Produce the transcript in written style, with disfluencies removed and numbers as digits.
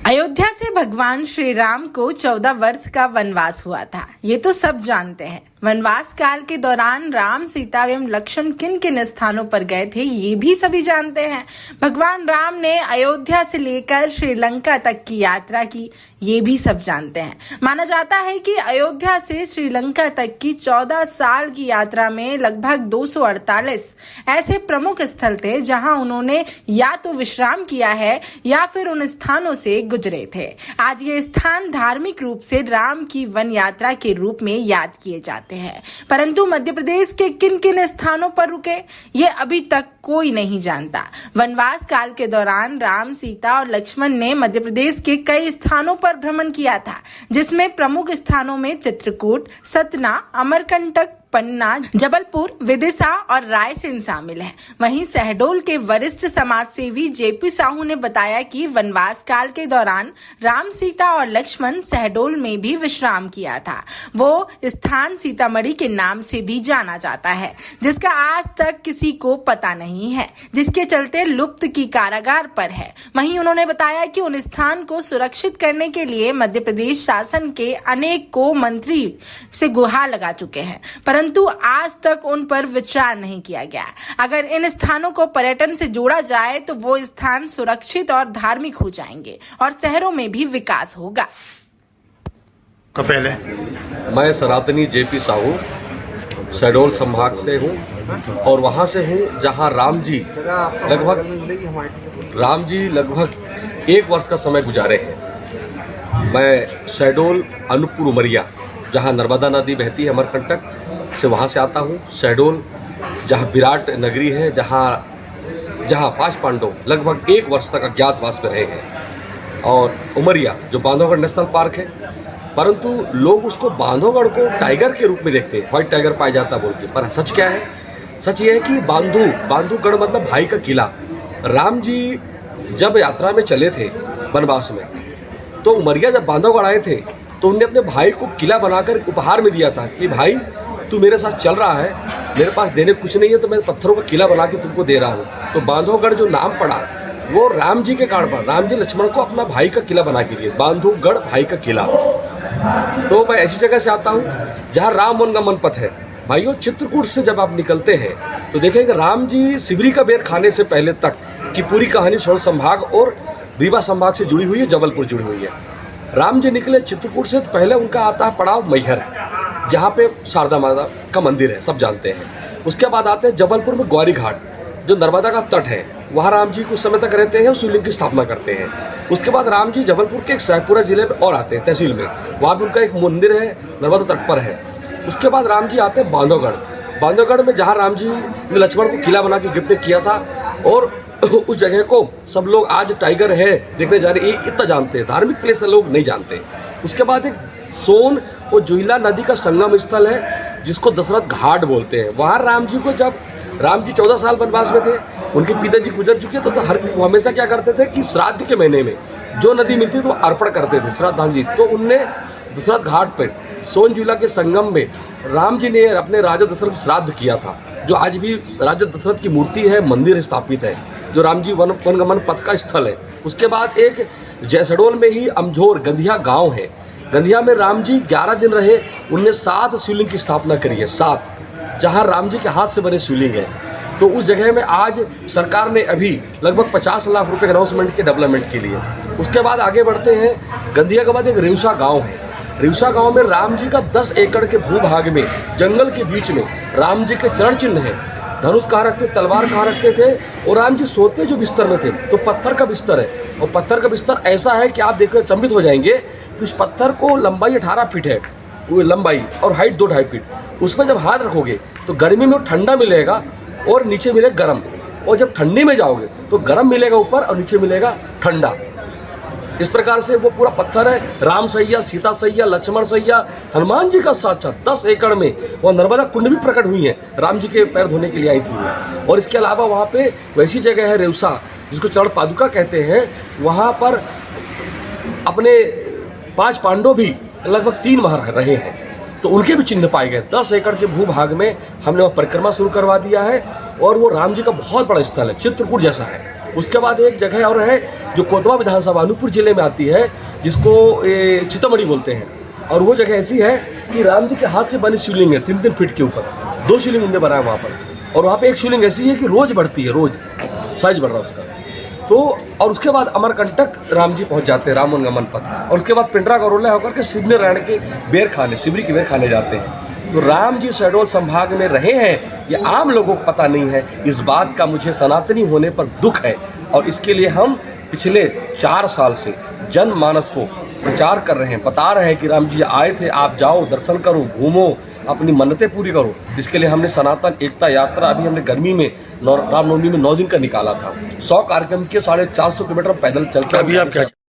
अयोध्या से भगवान श्री राम को 14 वर्ष का वनवास हुआ था। ये तो सब जानते हैं। वनवास काल के दौरान राम, सीता एवं लक्ष्मण किन किन स्थानों पर गए थे, ये भी सभी जानते हैं। भगवान राम ने अयोध्या से लेकर श्रीलंका तक की यात्रा की, ये भी सब जानते हैं। माना जाता है कि अयोध्या से श्रीलंका तक की 14 साल की यात्रा में लगभग 248 ऐसे प्रमुख स्थल थे जहां उन्होंने या तो विश्राम किया है या फिर उन स्थानों से गुजरे थे। आज ये स्थान धार्मिक रूप से राम की वन यात्रा के रूप में याद किए जाते हैं, परंतु मध्य प्रदेश के किन किन स्थानों पर रुके, ये अभी तक कोई नहीं जानता। वनवास काल के दौरान राम, सीता और लक्ष्मण ने मध्य प्रदेश के कई स्थानों पर भ्रमण किया था, जिसमें प्रमुख स्थानों में चित्रकूट, सतना, अमरकंटक, पन्ना, जबलपुर, विदिशा और रायसेन शामिल हैं। वहीं शहडोल के वरिष्ठ समाजसेवी जेपी साहू ने बताया कि वनवास काल के दौरान राम, सीता और लक्ष्मण शहडोल में भी विश्राम किया था। वो स्थान सीतामढ़ी के नाम से भी जाना जाता है, जिसका आज तक किसी को पता नहीं है, जिसके चलते लुप्त की कारागार पर है। वहीं उन्होंने बताया कि उन स्थान को सुरक्षित करने के लिए मध्य प्रदेश शासन के अनेक को मंत्री से गुहार लगा चुके हैं, परंतु आज तक उन पर विचार नहीं किया गया। अगर इन स्थानों को पर्यटन से जोड़ा जाए तो वो स्थान सुरक्षित और धार्मिक हो जाएंगे और शहरों में भी विकास होगा। पहले मैं सनातनी जेपी साहू शहडोल संभाग से हूँ और वहाँ से हूँ जहाँ राम जी लगभग 1 वर्ष का समय गुजारे हैं। मैं शहडोल, अनूपपुर, उमरिया जहाँ नर्मदा नदी बहती है अमरकंटक से, वहाँ से आता हूँ। शहडोल जहाँ विराट नगरी है, जहाँ 5 पांडव लगभग 1 वर्ष तक अज्ञातवास में रहे हैं। और उमरिया जो बांधवगढ़ नेशनल पार्क है, परंतु लोग उसको बांधवगढ़ को टाइगर के रूप में देखते हैं, व्हाइट टाइगर पाया जाता बोल के। पर सच क्या है? सच ये है कि बांधवगढ़ मतलब भाई का किला। राम जी जब यात्रा में चले थे वनवास में, तो उमरिया जब बांधवगढ़ आए थे तो उनने अपने भाई को किला बनाकर उपहार में दिया था कि भाई तू मेरे साथ चल रहा है, मेरे पास देने कुछ नहीं है, तो मैं पत्थरों का किला बना के तुमको दे रहा हूँ। तो बांधवगढ़ जो नाम पड़ा वो राम जी के कारण पर, राम जी लक्ष्मण को अपना भाई का किला बना के दिए, बांधवगढ़ भाई का किला। तो मैं ऐसी जगह से आता हूँ जहाँ राम वन का मन पथ है। भाइयों, चित्रकूट से जब आप निकलते हैं तो देखेंगे राम जी सिबरी का बेर खाने से पहले तक की पूरी कहानी शहडोल संभाग और रीवा संभाग से जुड़ी हुई है, जबलपुर जुड़ी हुई है। राम जी निकले चित्रकूट से तो पहले उनका आता है पड़ाव मैहर, जहाँ पे शारदा माता का मंदिर है, सब जानते हैं। उसके बाद आते हैं जबलपुर में गौरी घाट, जो नर्मदा का तट है, वहाँ राम जी कुछ समय तक रहते हैं और शिवलिंग की स्थापना करते हैं। उसके बाद राम जी जबलपुर के एक शाहपुरा जिले में और आते हैं, तहसील में, वहाँ भी उनका एक मंदिर है, नर्मदा तट पर है। उसके बाद राम जी आते हैं बांधवगढ़ में, जहाँ राम जी ने लक्ष्मण को किला बना के गिफ्ट किया था। और उस जगह को सब लोग आज टाइगर है देखने जा रहे, इतना जानते हैं, धार्मिक प्लेस लोग नहीं जानते। उसके बाद एक सोन और जुइला नदी का संगम स्थल है जिसको दशरथ घाट बोलते हैं। वहाँ राम जी को, जब राम जी 14 साल वनवास में थे, उनके पिताजी गुजर चुके थे, तो वो हमेशा क्या करते थे कि श्राद्ध के महीने में जो नदी मिलती तो अर्पण करते थे श्राद्धांजलि। तो उनने दशरथ घाट पर सोन जुइला के संगम में राम जी ने अपने राजा दशरथ श्राद्ध किया था, जो आज भी राजा दशरथ की मूर्ति है, मंदिर स्थापित है, जो राम जी वनगमन पथ का स्थल है। उसके बाद एक जैसडोल में ही अमझोर गंधिया गांव है, गंधिया में राम जी 11 दिन रहे। उनने 7 शिवलिंग की स्थापना करी है, 7, जहां राम जी के हाथ से बने शिवलिंग है। तो उस जगह में आज सरकार ने अभी लगभग 50 लाख रुपए के अनाउंसमेंट के डेवलपमेंट के लिए। उसके बाद आगे बढ़ते हैं, गंधिया के बाद एक रेवसा गाँव है। रेवसा गाँव में राम जी का 10 एकड़ के भूभाग में, जंगल के बीच में राम जी के चरण चिन्ह है। धनुष कहाँ रखते, तलवार कहाँ रखते थे, और राम जी सोते जो बिस्तर में थे तो पत्थर का बिस्तर है। और पत्थर का बिस्तर ऐसा है कि आप देखकर चंबित हो जाएंगे कि उस पत्थर को लंबाई 18 फीट है, वो लंबाई, और हाइट 2-2.5 फीट। उसमें जब हाथ रखोगे तो गर्मी में वो ठंडा मिलेगा और नीचे मिलेगा गर्म, और जब ठंडी में जाओगे तो गर्म मिलेगा ऊपर और नीचे मिलेगा ठंडा। इस प्रकार से वो पूरा पत्थर है। राम सैया, सीता सैया, लक्ष्मण सैया, हनुमान जी का साक्षात 10 एकड़ में वो नर्मदा कुंड भी प्रकट हुई है, राम जी के पैर धोने के लिए आई थी। और इसके अलावा वहाँ पे वैसी जगह है रेवसा, जिसको चरण पादुका कहते हैं। वहाँ पर अपने 5 पांडव भी लगभग 3 माह रहे हैं, तो उनके भी चिन्ह पाए गए। 10 एकड़ के भूभाग में हमने वहाँ परिक्रमा शुरू करवा दिया है, और वो राम जी का बहुत बड़ा स्थल है, चित्रकूट जैसा है। उसके बाद एक जगह और है जो कोतवा विधानसभा अनूपपुर जिले में आती है, जिसको सीतामढ़ी बोलते हैं। और वो जगह ऐसी है कि राम जी के हाथ से बनी शिवलिंग है 3-3 फीट के ऊपर, 2 शिवलिंग उन्होंने बनाया वहाँ पर। और वहाँ पे एक शिवलिंग ऐसी है कि रोज बढ़ती है, रोज साइज बढ़ रहा है उसका। तो और उसके बाद अमरकंटक राम जी पहुँच जाते हैं, राम वनगमन पथ। और उसके बाद पिंडरा गौरोला होकर के सिवनी नारायण के बेर खाने, शिवरी के बेर खाने जाते हैं। तो राम जी शहडोल संभाग में रहे हैं, ये आम लोगों को पता नहीं है। इस बात का मुझे सनातनी होने पर दुख है, और इसके लिए हम पिछले 4 साल से जनमानस को प्रचार कर रहे हैं, बता रहे हैं कि राम जी आए थे, आप जाओ, दर्शन करो, घूमो, अपनी मन्नतें पूरी करो। इसके लिए हमने सनातन एकता यात्रा अभी हमने गर्मी में रामनवमी में 9 दिन का निकाला था। 100 कार्यक्रम के 450 किलोमीटर पैदल चल के। अभी आप क्या